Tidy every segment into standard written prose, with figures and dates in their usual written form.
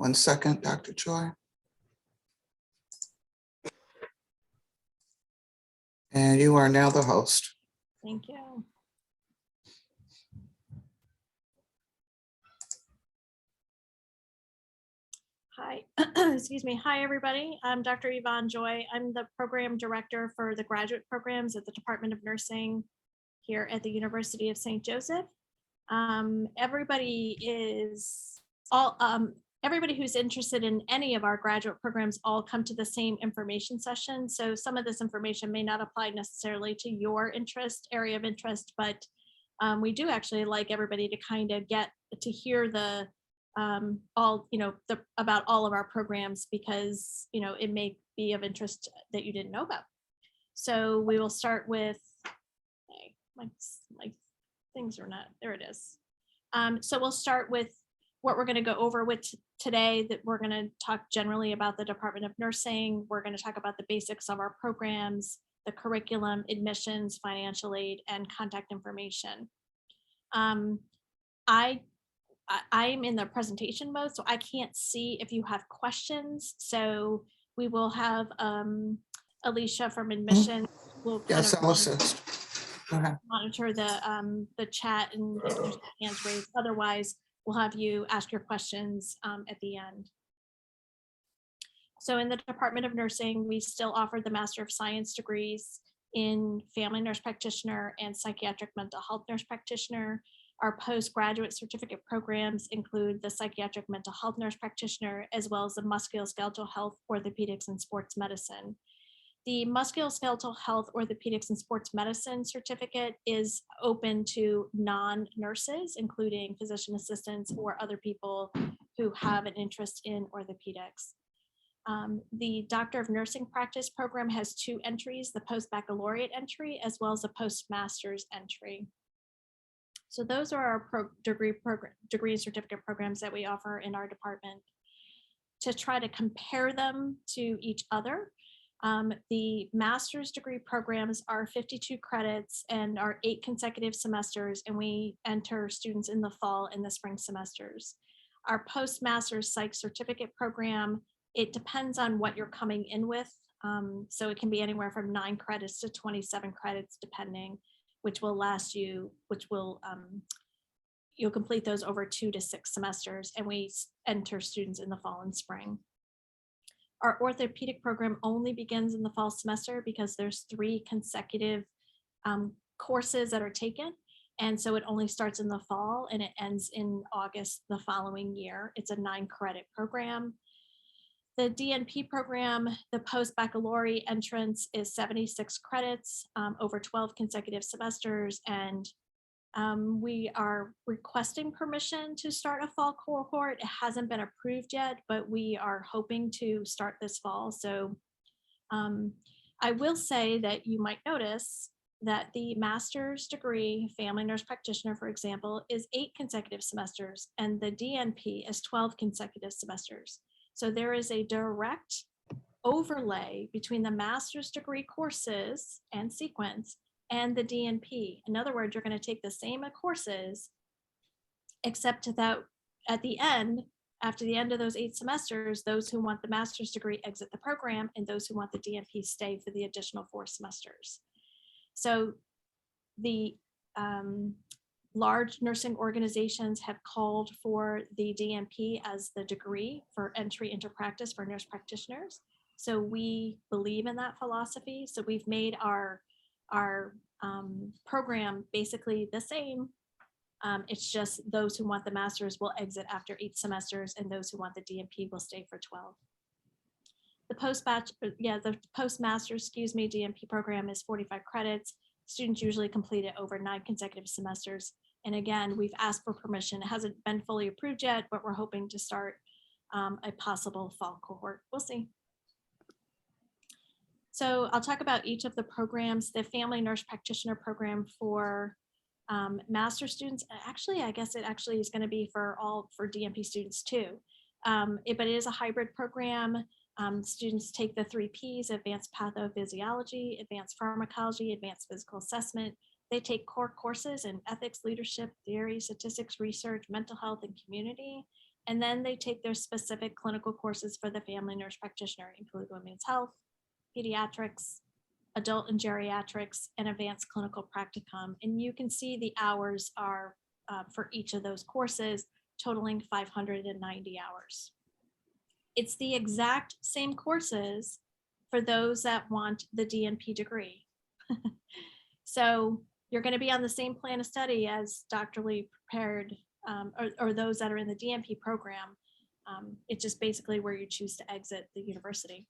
One second, Dr. Choi. And you are now the host. Thank you. Hi, excuse me. Hi, everybody. I'm Dr. Yvonne Joy. I'm the program director for the graduate programs at the Department of Nursing here at the University of St. Joseph. Everybody who's interested in any of our graduate programs all come to the same information session. So some of this information may not apply necessarily to your area of interest, but we do actually like everybody to kind of get to hear about all of our programs, because it may be of interest that you didn't know about. So we will start with my things are not there. It is. So we'll start with what we're going to go over with today. That we're going to talk generally about the Department of Nursing. We're going to talk about the basics of our programs, the curriculum, admissions, financial aid, and contact information. I'm in the presentation mode, so I can't see if you have questions. So we will have Alicia from admission. Will Yes, I'll assist. Go ahead. Monitor the chat and if there's hands raised. Otherwise, we'll have you ask your questions at the end. So in the Department of Nursing, we still offer the Master of Science degrees in Family Nurse Practitioner and Psychiatric Mental Health Nurse Practitioner. Our postgraduate certificate programs include the Psychiatric Mental Health Nurse Practitioner, as well as the Musculoskeletal Health, Orthopedics, and Sports Medicine. The Musculoskeletal Health, Orthopedics, and Sports Medicine certificate is open to non-nurses, including physician assistants or other people who have an interest in orthopedics. The Doctor of Nursing Practice program has 2 entries, the post-baccalaureate entry, as well as a postmaster's entry. So those are our degree and certificate programs that we offer in our department. To try to compare them to each other, the master's degree programs are 52 credits and are 8 consecutive semesters, and we enter students in the fall and the spring semesters. Our postmaster's psych certificate program, it depends on what you're coming in with. So it can be anywhere from 9 credits to 27 credits, depending, which will last you, you'll complete those over 2 to 6 semesters, and we enter students in the fall and spring. Our orthopedic program only begins in the fall semester because there's 3 consecutive courses that are taken. And so it only starts in the fall and it ends in August the following year. It's a 9-credit program. The DNP program, the post-baccalaureate entrance, is 76 credits over 12 consecutive semesters. And we are requesting permission to start a fall cohort. It hasn't been approved yet, but we are hoping to start this fall. So I will say that you might notice that the master's degree, family nurse practitioner, for example, is 8 consecutive semesters, and the DNP is 12 consecutive semesters. So there is a direct overlay between the master's degree courses and sequence and the DNP. In other words, you're going to take the same courses, except that at the end, after the end of those 8 semesters, those who want the master's degree exit the program, and those who want the DNP stay for the additional 4 semesters. So the large nursing organizations have called for the DNP as the degree for entry into practice for nurse practitioners. So we believe in that philosophy. So we've made our program basically the same. It's just those who want the master's will exit after 8 semesters, and those who want the DNP will stay for 12. The postmaster's, DNP program is 45 credits. Students usually complete it over 9 consecutive semesters. And again, we've asked for permission. It hasn't been fully approved yet, but we're hoping to start a possible fall cohort. We'll see. So I'll talk about each of the programs. The family nurse practitioner program for master students. Actually, I guess it actually is going to be for DNP students too. But it is a hybrid program. Students take the 3 Ps: advanced pathophysiology, advanced pharmacology, advanced physical assessment. They take core courses in ethics, leadership, theory, statistics, research, mental health, and community. And then they take their specific clinical courses for the family nurse practitioner, include women's health, pediatrics, adult and geriatrics, and advanced clinical practicum. And you can see the hours are for each of those courses, totaling 590 hours. It's the exact same courses for those that want the DNP degree. So you're going to be on the same plan of study as Dr. Lee prepared, or those that are in the DNP program. It's just basically where you choose to exit the university.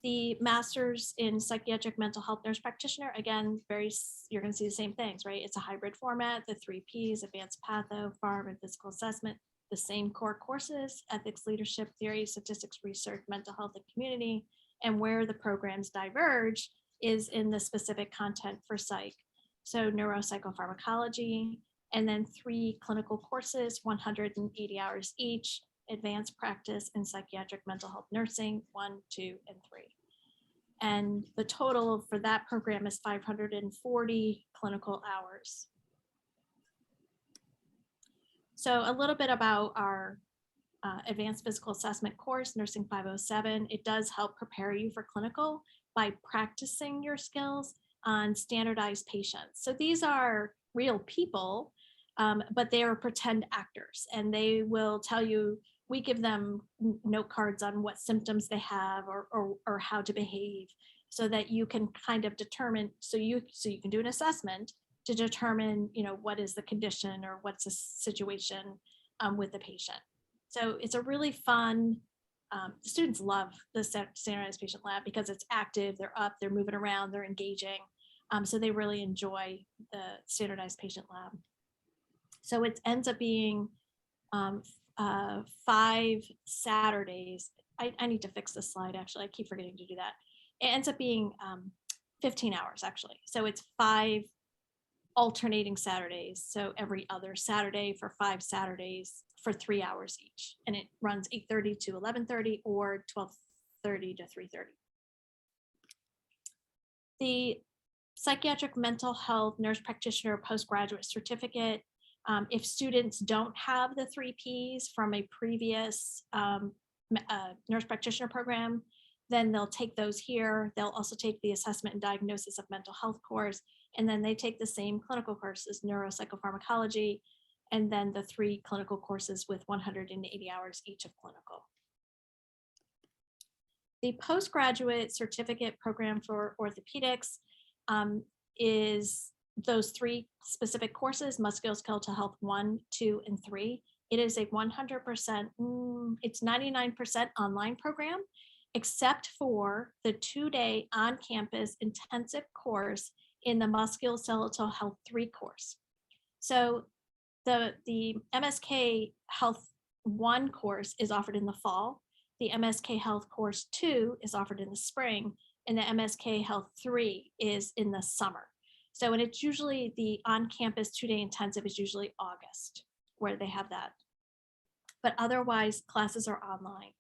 The master's in psychiatric mental health nurse practitioner, again, you're going to see the same things, right? It's a hybrid format, the 3 Ps, advanced patho, pharm, and physical assessment, the same core courses, ethics, leadership, theory, statistics, research, mental health, and community. And where the programs diverge is in the specific content for psych. So neuropsychopharmacology, and then 3 clinical courses, 180 hours each, advanced practice in psychiatric mental health nursing, 1, 2, and 3. And the total for that program is 540 clinical hours. So a little bit about our advanced physical assessment course, Nursing 507. It does help prepare you for clinical by practicing your skills on standardized patients. So these are real people, but they are pretend actors, and they will tell you, we give them note cards on what symptoms they have or how to behave, so that you can kind of determine, so you can do an assessment to determine, what is the condition or what's the situation with the patient. So it's a really fun, the students love the standardized patient lab because it's active, they're up, they're moving around, they're engaging. So they really enjoy the standardized patient lab. So it ends up being 5 Saturdays. I need to fix this slide, actually. I keep forgetting to do that. It ends up being 15 hours, actually. So it's 5 alternating Saturdays. So every other Saturday for 5 Saturdays for 3 hours each. And it runs 8:30 to 11:30 or 12:30 to 3:30. The psychiatric mental health nurse practitioner postgraduate certificate, if students don't have the 3 Ps from a previous nurse practitioner program, then they'll take those here. They'll also take the assessment and diagnosis of mental health course, and then they take the same clinical courses, neuropsychopharmacology, and then the 3 clinical courses with 180 hours each of clinical. The postgraduate certificate program for orthopedics is those 3 specific courses: musculoskeletal health 1, 2, and 3. It is a 100%, it's 99% online program, except for the 2-day on-campus intensive course in the musculoskeletal health 3 course. So the MSK Health 1 course is offered in the fall. The MSK Health course 2 is offered in the spring, and the MSK Health 3 is in the summer. So, and it's usually the on-campus 2-day intensive is usually August where they have that. But otherwise, classes are online.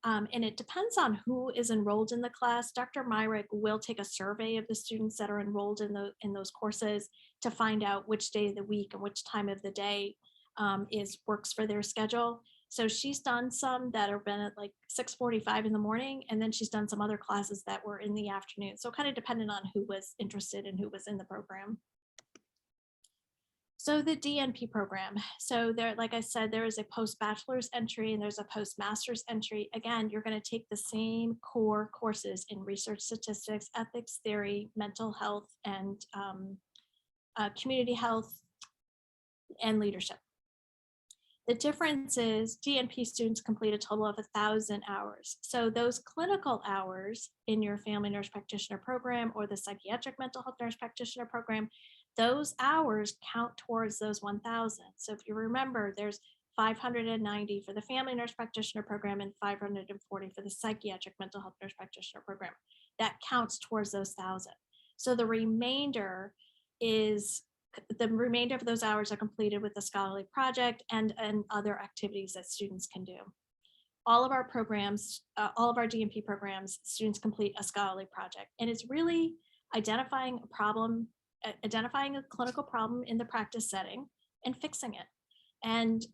And it depends on who is enrolled in the class. Dr. Myrick will take a survey of the students that are enrolled in those courses to find out which day of the week and which time of the day works for their schedule. So she's done some that have been at like 6:45 in the morning, and then she's done some other classes that were in the afternoon. So kind of dependent on who was interested and who was in the program. So the DNP program. So there, like I said, there is a post-bachelor's entry and there's a post-master's entry. Again, you're going to take the same core courses in research statistics, ethics, theory, mental health, and community health and leadership. The difference is DNP students complete a total of 1,000 hours. So those clinical hours in your family nurse practitioner program or the psychiatric mental health nurse practitioner program, those hours count towards those 1,000. So if you remember, there's 590 for the family nurse practitioner program and 540 for the psychiatric mental health nurse practitioner program. That counts towards those 1,000. So the remainder of those hours are completed with a scholarly project and other activities that students can do. All of our programs, all of our DNP programs, students complete a scholarly project, and it's really identifying a clinical problem in the practice setting and fixing it. And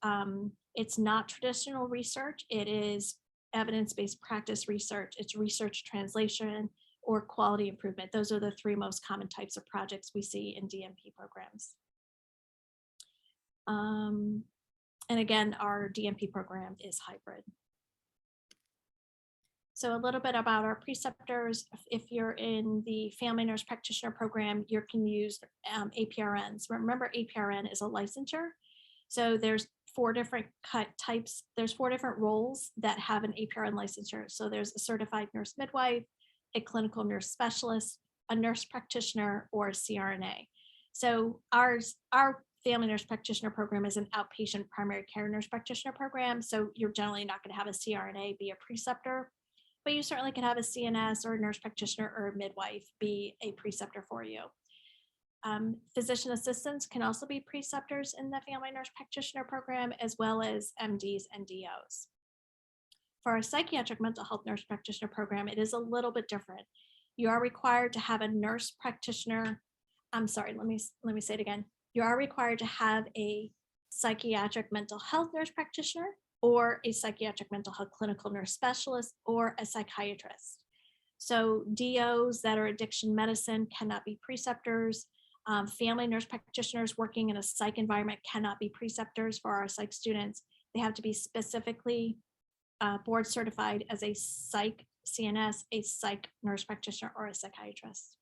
it's not traditional research. It is evidence-based practice research. It's research translation or quality improvement. Those are the three most common types of projects we see in DNP programs. And again, our DNP program is hybrid. So a little bit about our preceptors. If you're in the family nurse practitioner program, you can use APRNs. Remember, APRN is a licensure. So there's four different types. There's four different roles that have an APRN licensure. So there's a certified nurse midwife, a clinical nurse specialist, a nurse practitioner, or a CRNA. So our family nurse practitioner program is an outpatient primary care nurse practitioner program. So you're generally not going to have a CRNA be a preceptor, but you certainly can have a CNS or a nurse practitioner or a midwife be a preceptor for you. Physician assistants can also be preceptors in the family nurse practitioner program, as well as MDs and DOs. For our psychiatric mental health nurse practitioner program, it is a little bit different. You are required to have a nurse practitioner. I'm sorry, let me say it again. You are required to have a psychiatric mental health nurse practitioner or a psychiatric mental health clinical nurse specialist or a psychiatrist. So DOs that are addiction medicine cannot be preceptors. Family nurse practitioners working in a psych environment cannot be preceptors for our psych students. They have to be specifically board certified as a psych CNS, a psych nurse practitioner, or a psychiatrist.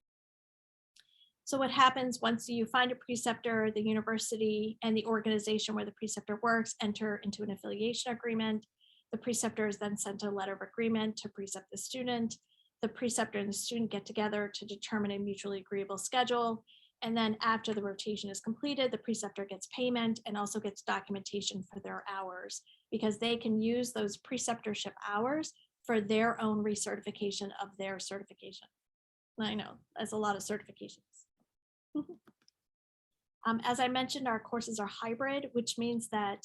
So what happens once you find a preceptor, the university and the organization where the preceptor works enter into an affiliation agreement. The preceptor is then sent a letter of agreement to precept the student. The preceptor and the student get together to determine a mutually agreeable schedule. And then after the rotation is completed, the preceptor gets payment and also gets documentation for their hours, because they can use those preceptorship hours for their own recertification of their certification. I know, that's a lot of certifications. As I mentioned, our courses are hybrid, which means that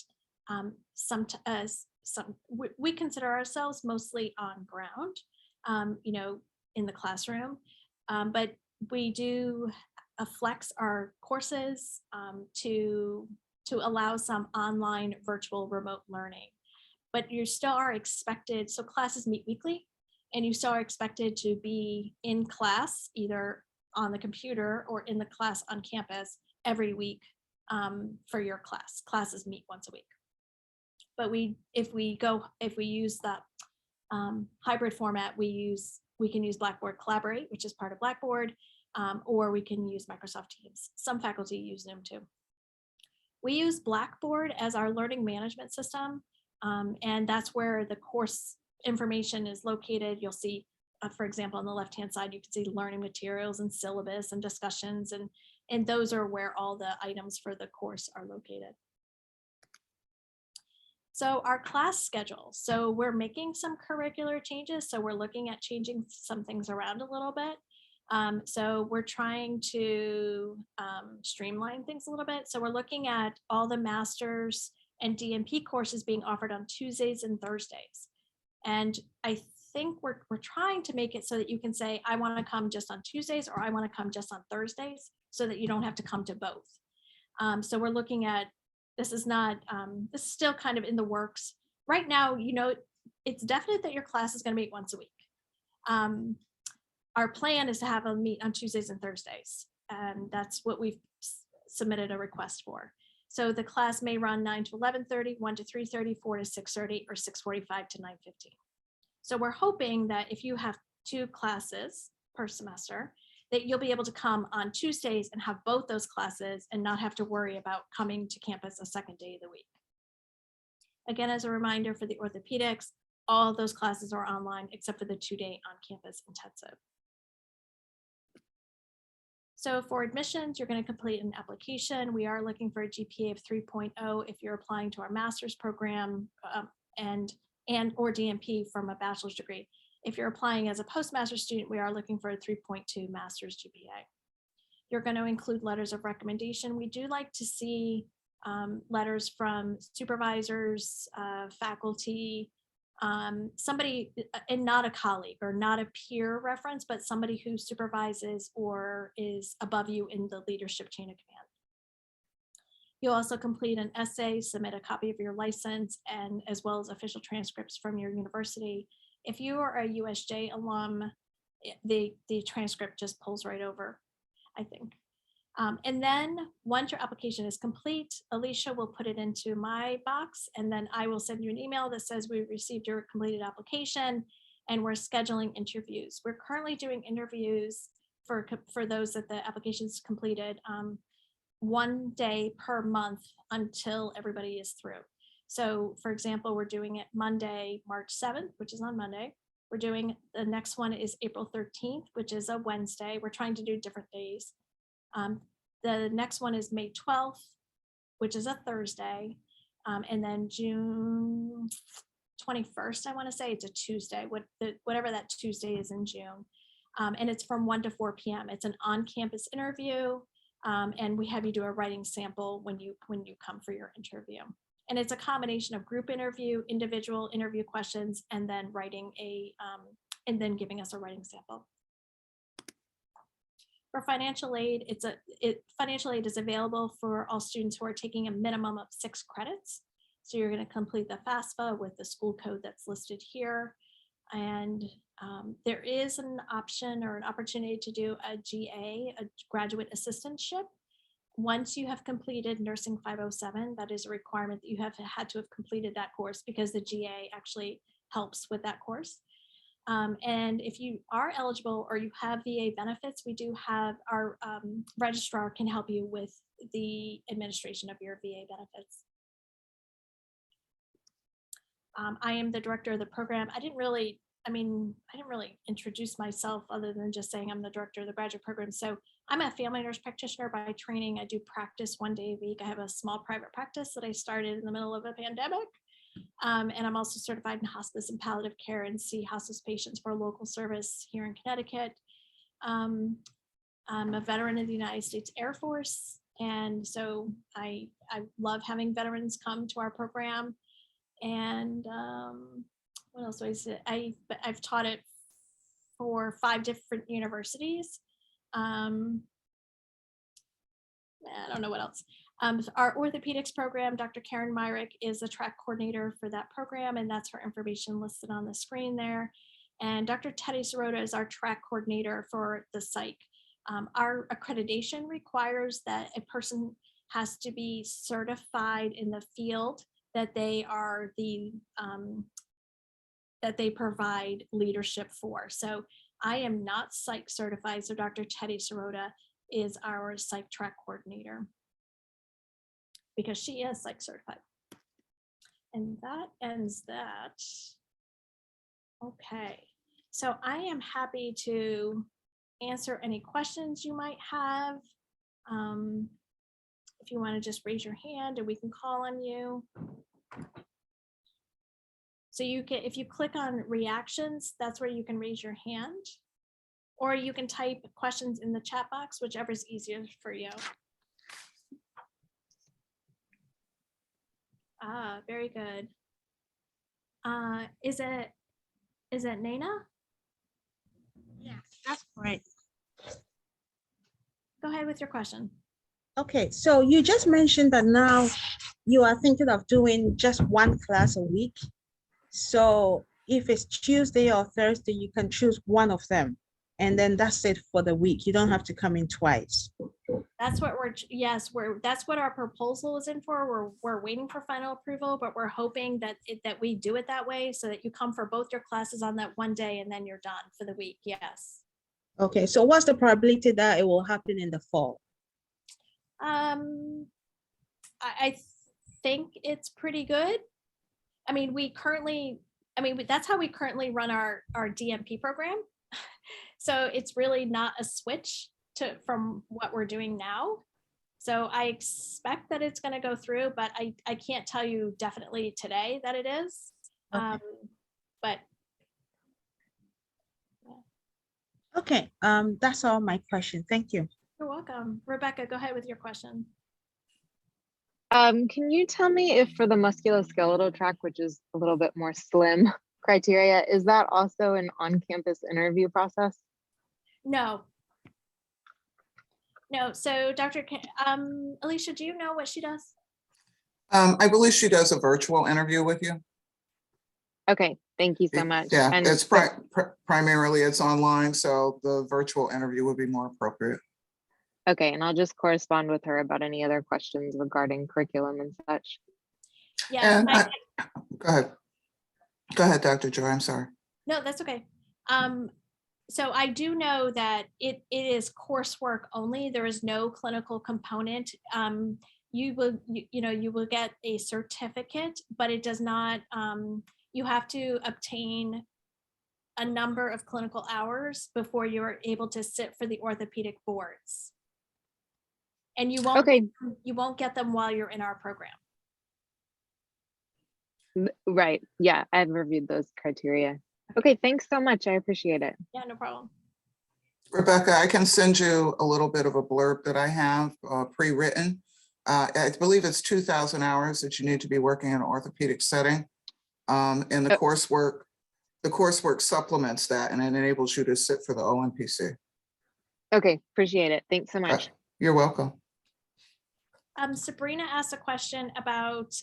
we consider ourselves mostly on ground, in the classroom, but we do flex our courses to allow some online, virtual, remote learning. But you still are expected, so classes meet weekly, and you still are expected to be in class, either on the computer or in the class on campus every week for your class. Classes meet once a week. But if we use the hybrid format, we can use Blackboard Collaborate, which is part of Blackboard, or we can use Microsoft Teams. Some faculty use Zoom too. We use Blackboard as our learning management system, and that's where the course information is located. You'll see, for example, on the left-hand side, you can see learning materials and syllabus and discussions, and those are where all the items for the course are located. So our class schedule. So we're making some curricular changes. So we're looking at changing some things around a little bit. So we're trying to streamline things a little bit. So we're looking at all the master's and DNP courses being offered on Tuesdays and Thursdays. And I think we're trying to make it so that you can say, I want to come just on Tuesdays, or I want to come just on Thursdays, so that you don't have to come to both. So we're looking at, this is still kind of in the works. Right now, it's definite that your class is going to meet once a week. Our plan is to have them meet on Tuesdays and Thursdays, and that's what we've submitted a request for. So the class may run 9 to 11:30, 1 to 3:30, 4 to 6:30, or 6:45 to 9:15. So we're hoping that if you have 2 classes per semester, that you'll be able to come on Tuesdays and have both those classes and not have to worry about coming to campus a second day of the week. Again, as a reminder for the orthopedics, all of those classes are online except for the 2-day on-campus intensive. So for admissions, you're going to complete an application. We are looking for a GPA of 3.0 if you're applying to our master's program and or DNP from a bachelor's degree. If you're applying as a postmaster's student, we are looking for a 3.2 master's GPA. You're going to include letters of recommendation. We do like to see letters from supervisors, faculty, somebody, and not a colleague or not a peer reference, but somebody who supervises or is above you in the leadership chain of command. You'll also complete an essay, submit a copy of your license, and as well as official transcripts from your university. If you are a USJ alum, the transcript just pulls right over, I think. And then once your application is complete, Alicia will put it into my box, and then I will send you an email that says we received your completed application and we're scheduling interviews. We're currently doing interviews for those that the application is completed, 1 day per month until everybody is through. So for example, we're doing it Monday, March 7th, which is on Monday. We're doing, the next one is April 13th, which is a Wednesday. We're trying to do different days. The next one is May 12th, which is a Thursday. And then June 21st, I want to say it's a Tuesday, whatever that Tuesday is in June. And it's from 1 to 4 p.m. It's an on-campus interview. And we have you do a writing sample when you come for your interview. And it's a combination of group interview, individual interview questions, and then writing and then giving us a writing sample. For financial aid, financial aid is available for all students who are taking a minimum of 6 credits. So you're going to complete the FAFSA with the school code that's listed here. And there is an option or an opportunity to do a GA, a graduate assistantship. Once you have completed Nursing 507, that is a requirement that you have had to have completed that course, because the GA actually helps with that course. And if you are eligible or you have VA benefits, we do have our registrar can help you with the administration of your VA benefits. I am the director of the program. I didn't really introduce myself other than just saying I'm the director of the graduate program. So I'm a family nurse practitioner by training. I do practice 1 day a week. I have a small private practice that I started in the middle of a pandemic. And I'm also certified in hospice and palliative care and see hospice patients for local service here in Connecticut. I'm a veteran of the United States Air Force. And so I love having veterans come to our program. And what else do I say? I've taught it for 5 different universities. I don't know what else. Our orthopedics program, Dr. Karen Myrick is the track coordinator for that program, and that's her information listed on the screen there. And Dr. Teddy Sirota is our track coordinator for the psych. Our accreditation requires that a person has to be certified in the field that they are that they provide leadership for. So I am not psych certified, so Dr. Teddy Sirota is our psych track coordinator, because she is psych certified. And that ends that. Okay, so I am happy to answer any questions you might have. If you want to just raise your hand and we can call on you. So you can, if you click on reactions, that's where you can raise your hand, or you can type questions in the chat box, whichever is easier for you. Ah, very good. Is it Nana? Yeah, that's right. Go ahead with your question. Okay, so you just mentioned that now you are thinking of doing just 1 class a week. So if it's Tuesday or Thursday, you can choose one of them, and then that's it for the week. You don't have to come in twice. That's what that's what our proposal is in for. We're waiting for final approval, but we're hoping that we do it that way so that you come for both your classes on that 1 day and then you're done for the week. Yes. Okay, so what's the probability that it will happen in the fall? I think it's pretty good. I mean, that's how we currently run our DMP program. So it's really not a switch from what we're doing now. So I expect that it's going to go through, but I can't tell you definitely today that it is. Okay. But Okay, that's all my question. Thank you. you're welcome. Rebecca, go ahead with your question. Can you tell me if for the musculoskeletal track, which is a little bit more slim criteria, is that also an on-campus interview process? No. No, so Alicia, do you know what she does? I believe she does a virtual interview with you. Okay, thank you so much. Yeah, And it's primarily it's online, so the virtual interview would be more appropriate. okay, and I'll just correspond with her about any other questions regarding curriculum and such. Yeah, And go ahead. Go ahead, Dr. Joy, I'm sorry. no, that's okay. So I do know that it is coursework only. There is no clinical component. You will get a certificate, but it does not, you have to obtain a number of clinical hours before you're able to sit for the orthopedic boards. And you won't, Okay, you won't get them while you're in our program. right. Yeah, I've reviewed those criteria. Okay, thanks so much. I appreciate it. Yeah, no problem. Rebecca, I can send you a little bit of a blurb that I have pre-written. I believe it's 2,000 hours that you need to be working in an orthopedic setting. And the coursework supplements that, and it enables you to sit for the ONPC. Okay, appreciate it. Thanks so much. You're welcome. Sabrina asked a question about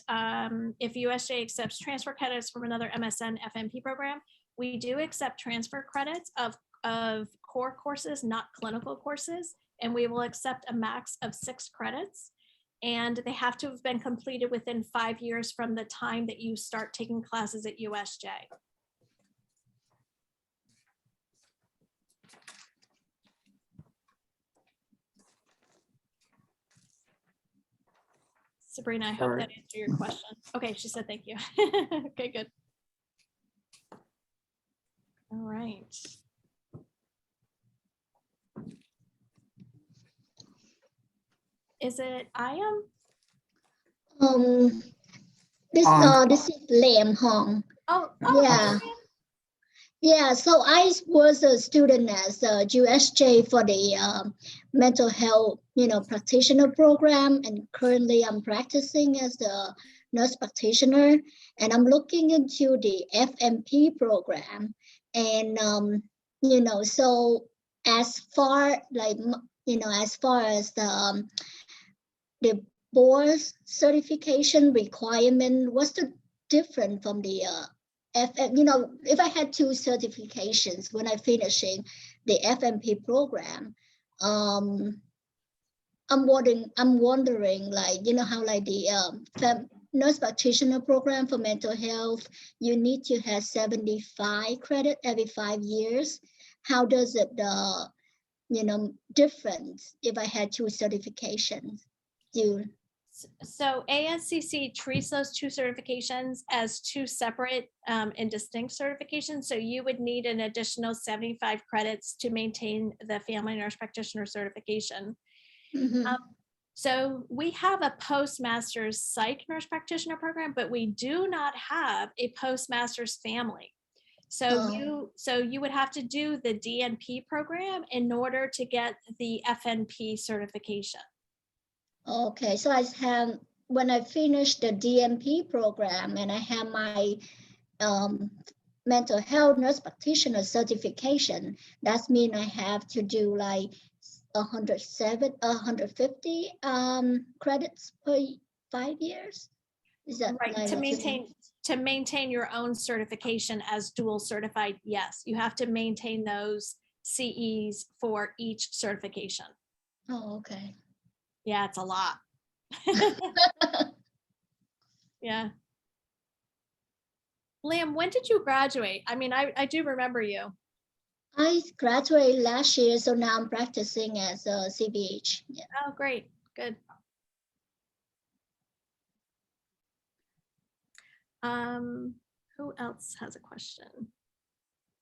if USJ accepts transfer credits from another MSN FNP program. We do accept transfer credits of core courses, not clinical courses, and we will accept a max of 6 credits. And they have to have been completed within 5 years from the time that you start taking classes at USJ. Sabrina, I hope Sorry. that answered your question. Okay, she said thank you. Okay, good. All right. Is it Iam? This is Lam Hong. Oh, Yeah. Yeah, so I was a student as a USJ for the mental health, practitioner program, and currently I'm practicing as a nurse practitioner, and I'm looking into the FNP program, and so as far as the board certification requirement, what's the difference from the if I had 2 certifications when I finishing the FNP program, I'm wondering like, how like the nurse practitioner program for mental health, you need to have 75 credit every 5 years. How does it, different if I had 2 certifications? So ANCC treats those 2 certifications as 2 separate and distinct certifications. So you would need an additional 75 credits to maintain the family nurse practitioner certification. Mm-hmm. So we have a postmaster's psych nurse practitioner program, but we do not have a postmaster's family. So you would have to do the DNP program in order to get the FNP certification. Okay, so when I finish the DNP program and I have my mental health nurse practitioner certification, that means I have to do like 150 credits per 5 years. Is that right? like To maintain your own certification as dual certified, yes, you have to maintain those CEs for each certification. Oh, okay. Yeah, it's a lot. Yeah. Liam, when did you graduate? I mean, I do remember you. I graduated last year, so now I'm practicing as a CBH. Yeah. Oh, great. Good. Who else has a question?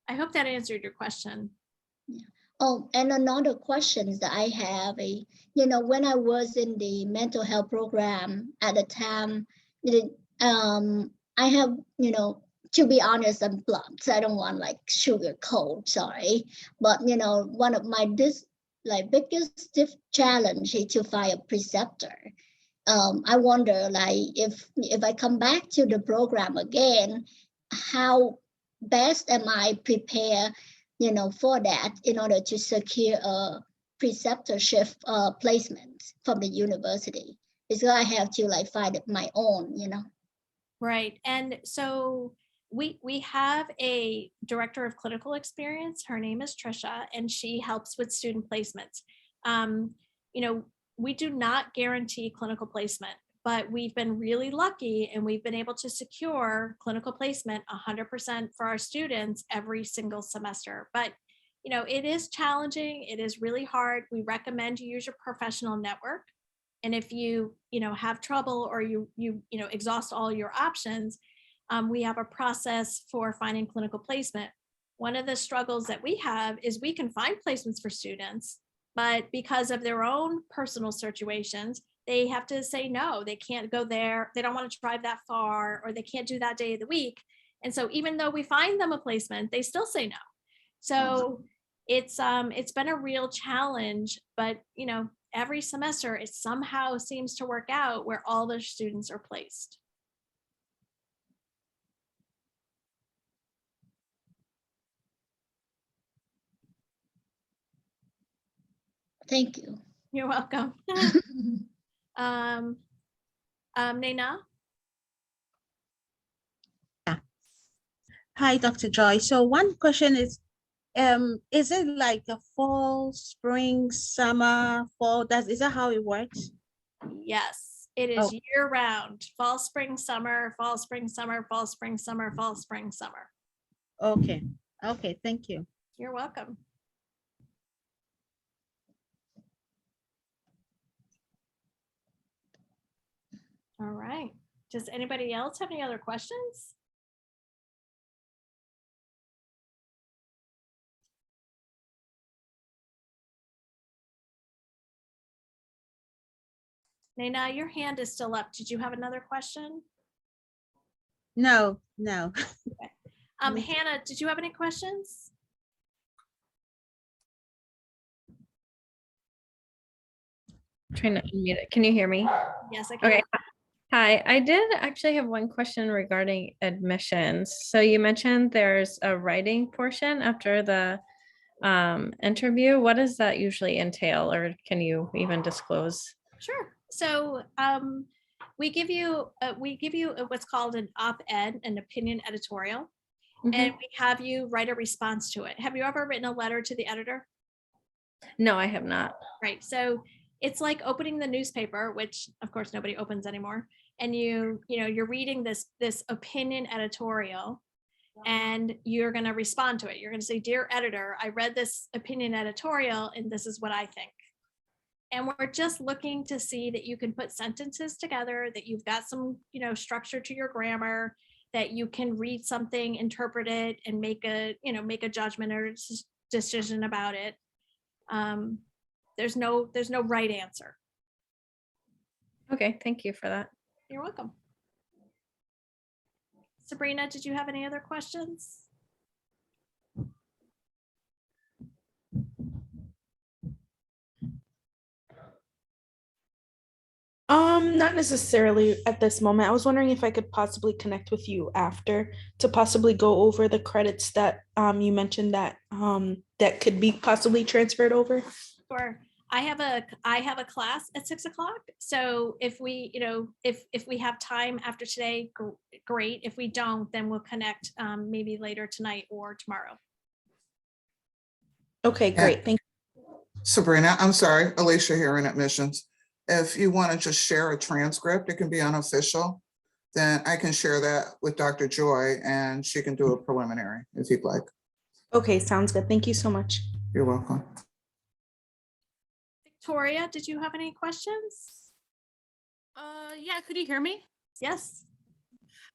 I hope that answered your question. Yeah. Oh, and another question that I have, when I was in the mental health program at the time, I have, to be honest, I'm blunt. So I don't want like sugarcoat, sorry. But, one of my biggest challenge is to find a preceptor. I wonder like if I come back to the program again, how best am I prepared, for that in order to secure a preceptorship placement from the university? because I have to like find my own, you know. Right. And so we have a director of clinical experience. Her name is Trisha, and she helps with student placements. You know, we do not guarantee clinical placement, but we've been really lucky and we've been able to secure clinical placement 100% for our students every single semester. But, you know, it is challenging. It is really hard. We recommend you use your professional network. And if you know, have trouble or you know, exhaust all your options, we have a process for finding clinical placement. One of the struggles that we have is we can find placements for students, but because of their own personal situations, they have to say no, they can't go there, they don't want to drive that far, or they can't do that day of the week. And so even though we find them a placement, they still say no. So it's been a real challenge, but you know, every semester it somehow seems to work out where all the students are placed. Thank you. You're welcome. Naina? Hi, Dr. Joy. So one question is it like a fall, spring, summer, fall? Is that how it works? Yes, it is Oh. year round, fall, spring, summer, fall, spring, summer, fall, spring, summer, fall, spring, summer. Okay. Okay, thank you. You're welcome. All right. Does anybody else have any other questions? Naina, your hand is still up. Did you have another question? No, no. Me too. Hannah, did you have any questions? Trying to unmute it. Can you hear me? Yes, I can. Okay. Hi, I did actually have one question regarding admissions. So you mentioned there's a writing portion after the interview. What does that usually entail, or can you even disclose? Sure. So we give you what's called an op-ed, an opinion editorial, and we have you write a response to it. Have you ever written a letter to the editor? No, I have not. Right. So it's like opening the newspaper, which of course nobody opens anymore. And you're reading this opinion editorial, and you're going to respond to it. You're going to say, "Dear editor, I read this opinion editorial and this is what I think." And we're just looking to see that you can put sentences together, that you've got some, structure to your grammar, that you can read something, interpret it, and make a judgment or decision about it. There's no right answer. Okay, thank you for that. You're welcome. Sabrina, did you have any other questions? Not necessarily at this moment. I was wondering if I could possibly connect with you after to possibly go over the credits that you mentioned that that could be possibly transferred over. Sure. I have a class at 6 o'clock. So if we, if we have time after today, great. If we don't, then we'll connect maybe later tonight or tomorrow. Okay, great. Thank you. Sabrina, I'm sorry, Alicia here in admissions. If you want to just share a transcript, it can be unofficial. Then I can share that with Dr. Joy and she can do a preliminary if you'd like. Okay, sounds good. Thank you so much. You're welcome. Victoria, did you have any questions? Yeah, could you hear me? Yes.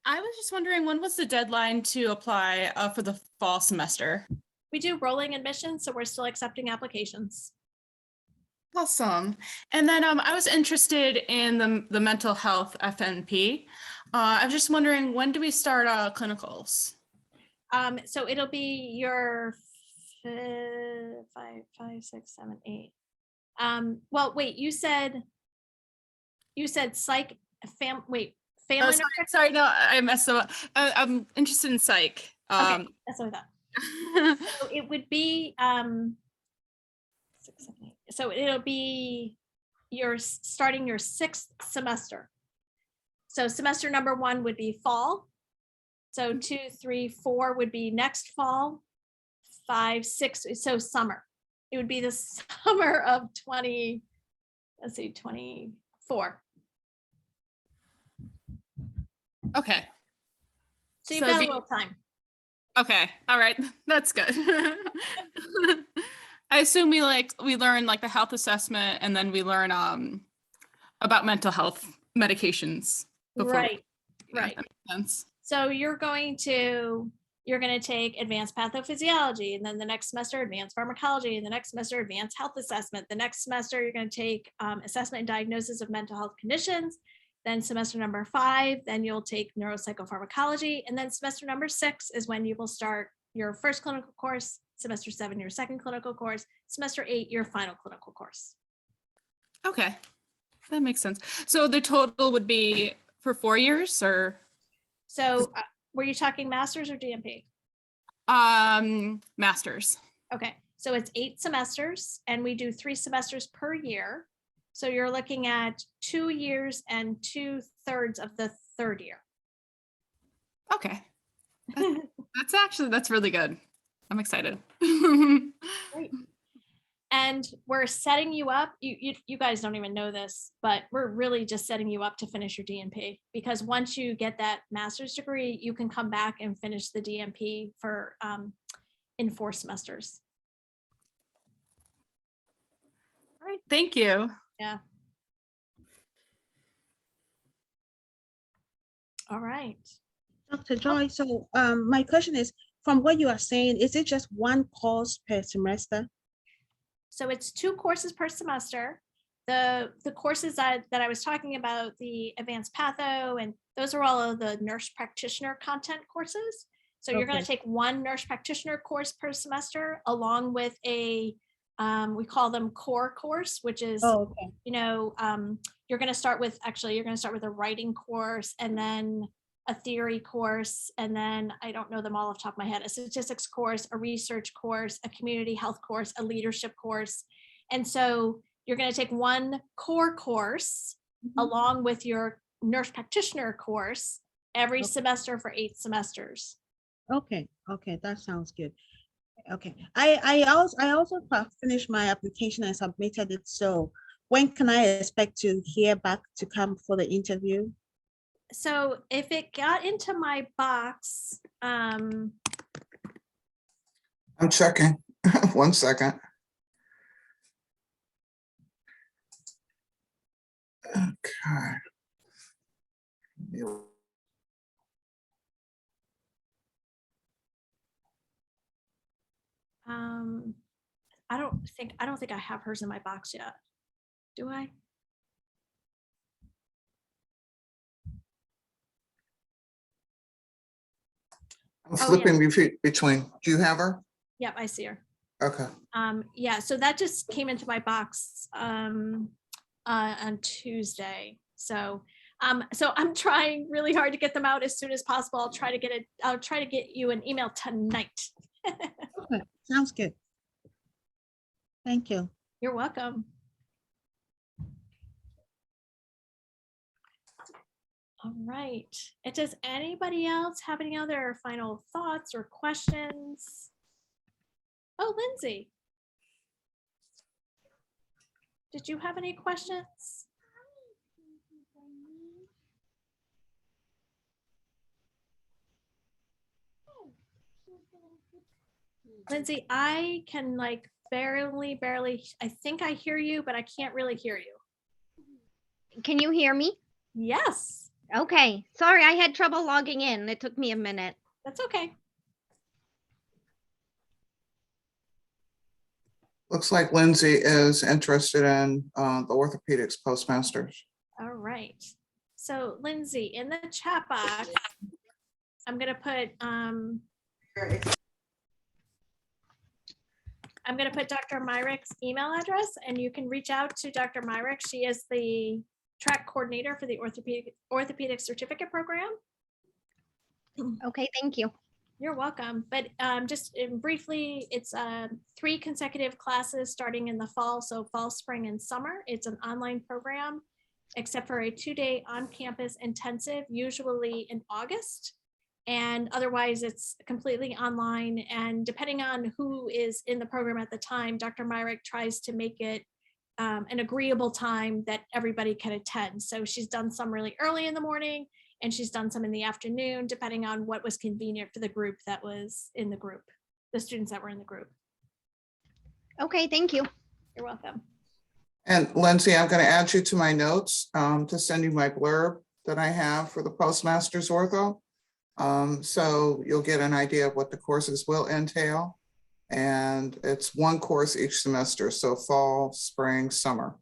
I was just wondering, when was the deadline to apply for the fall semester? We do rolling admissions, so we're still accepting applications. Awesome. And then I was interested in the mental health FNP. I was just wondering, when do we start clinicals? So it'll be your 5, 6, 7, 8. Well, wait, you said psych, family. Oh, sorry, no, I messed up. I'm interested in psych. Okay, that's what I thought. So it would be 6, 7, 8. So it'll be you're starting your 6th semester. So semester number 1 would be fall. So 2, 3, 4 would be next fall. 5, 6, so summer. It would be the summer of 24. Okay. So you've So got a be- little time. Okay. All right. That's good. I assume we learn like the health assessment and then we learn about mental health medications before. Right, Yeah, right. that makes sense. So you're going to take advanced pathophysiology, and then the next semester advanced pharmacology, and the next semester advanced health assessment. The next semester you're going to take assessment and diagnosis of mental health conditions. Then semester number 5, then you'll take neuropsychopharmacology, and then semester number 6 is when you will start your first clinical course. Semester 7, your second clinical course. Semester 8, your final clinical course. Okay. That makes sense. So the total would be for 4 years or So were you talking masters or DMP? masters? Okay, so it's 8 semesters and we do 3 semesters per year. So you're looking at 2 years and 2/3 of the 3rd year. Okay. That's really good. I'm excited. Great. And we're setting you up. You guys don't even know this, but we're really just setting you up to finish your DNP, because once you get that master's degree, you can come back and finish the DNP for in 4 semesters. All right. Thank you. Yeah. All right. Dr. Joy, so my question is, from what you are saying, is it just one course per semester? So it's 2 courses per semester. The courses that I was talking about, the advanced patho, and those are all of the nurse practitioner content courses. So you're going to Okay. take 1 nurse practitioner course per semester, along with a we call them core course, which is Oh, okay. you're going to start with a writing course, and then a theory course, and then I don't know them all off the top of my head, a statistics course, a research course, a community health course, a leadership course. And so you're going to take 1 core course along with your nurse practitioner course every Okay. semester for 8 semesters. Okay, okay, that sounds good. Okay, I also finished my application and submitted it. So when can I expect to hear back to come for the interview? So if it got into my box, I'm checking. 1 second. Okay. I don't think I have hers in my box yet. Do I? I'm yeah. flipping between. Do you have her? Yep, I see her. Okay. Yeah, so that just came into my box on Tuesday. So I'm trying really hard to get them out as soon as possible. I'll try to get you an email tonight. Okay, sounds good. Thank you. You're welcome. All right. And does anybody else have any other final thoughts or questions? Oh, Lindsay. Did you have any questions? Lindsay, I can like barely, I think I hear you, but I can't really hear you. Can you hear me? Yes, Okay, sorry, I had trouble logging in. It took me a minute. that's okay. Looks like Lindsay is interested in the orthopedics postmasters. All right. So Lindsay, in the chat box, I'm gonna put Dr. Myrick's email address, and you can reach out to Dr. Myrick. She is the track coordinator for the orthopedic certificate program. Okay, thank you. You're welcome. But just briefly, it's 3 consecutive classes starting in the fall. So fall, spring, and summer. It's an online program, except for a 2-day on-campus intensive, usually in August. And otherwise, it's completely online. And depending on who is in the program at the time, Dr. Myrick tries to make it an agreeable time that everybody can attend. So she's done some really early in the morning, and she's done some in the afternoon, depending on what was convenient for the group that was in the group, the students that were in the group. Okay, thank you. You're welcome. And Lindsay, I'm going to add you to my notes to send you my blurb that I have for the Postmasters Ortho. So you'll get an idea of what the courses will entail. And it's 1 course each semester, so fall, spring, summer,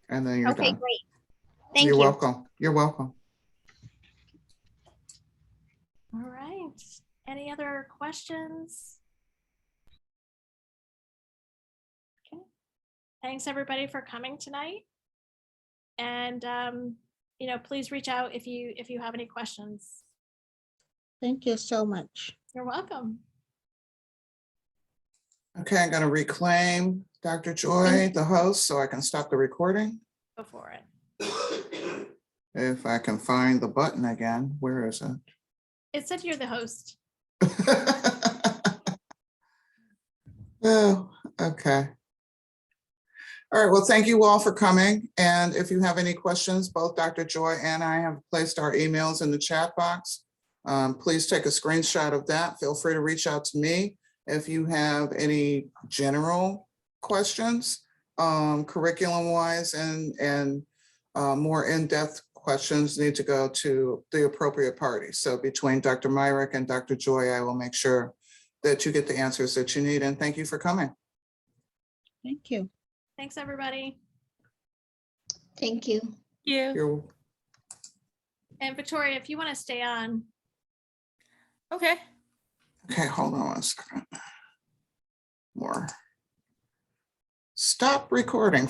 and then you're Okay, done. great. Thank You're you. welcome. You're welcome. All right. Any other questions? Okay. Thanks, everybody, for coming tonight. And, please reach out if you have any questions. Thank you so much. You're welcome. Okay, I'm going to reclaim Dr. Joy, the host, so I can stop the recording. Go for it. If I can find the button again, where is it? It said you're the host. Oh, okay. All right, well, thank you all for coming. And if you have any questions, both Dr. Joy and I have placed our emails in the chat box. Please take a screenshot of that. Feel free to reach out to me if you have any general questions, curriculum wise, and more in-depth questions need to go to the appropriate party. So between Dr. Myrick and Dr. Joy, I will make sure that you get the answers that you need. And thank you for coming. Thank you. Thanks, everybody. Thank you. You're And Victoria, if you want to stay on. Okay. okay. Hold on 1 second. More. Stop recording.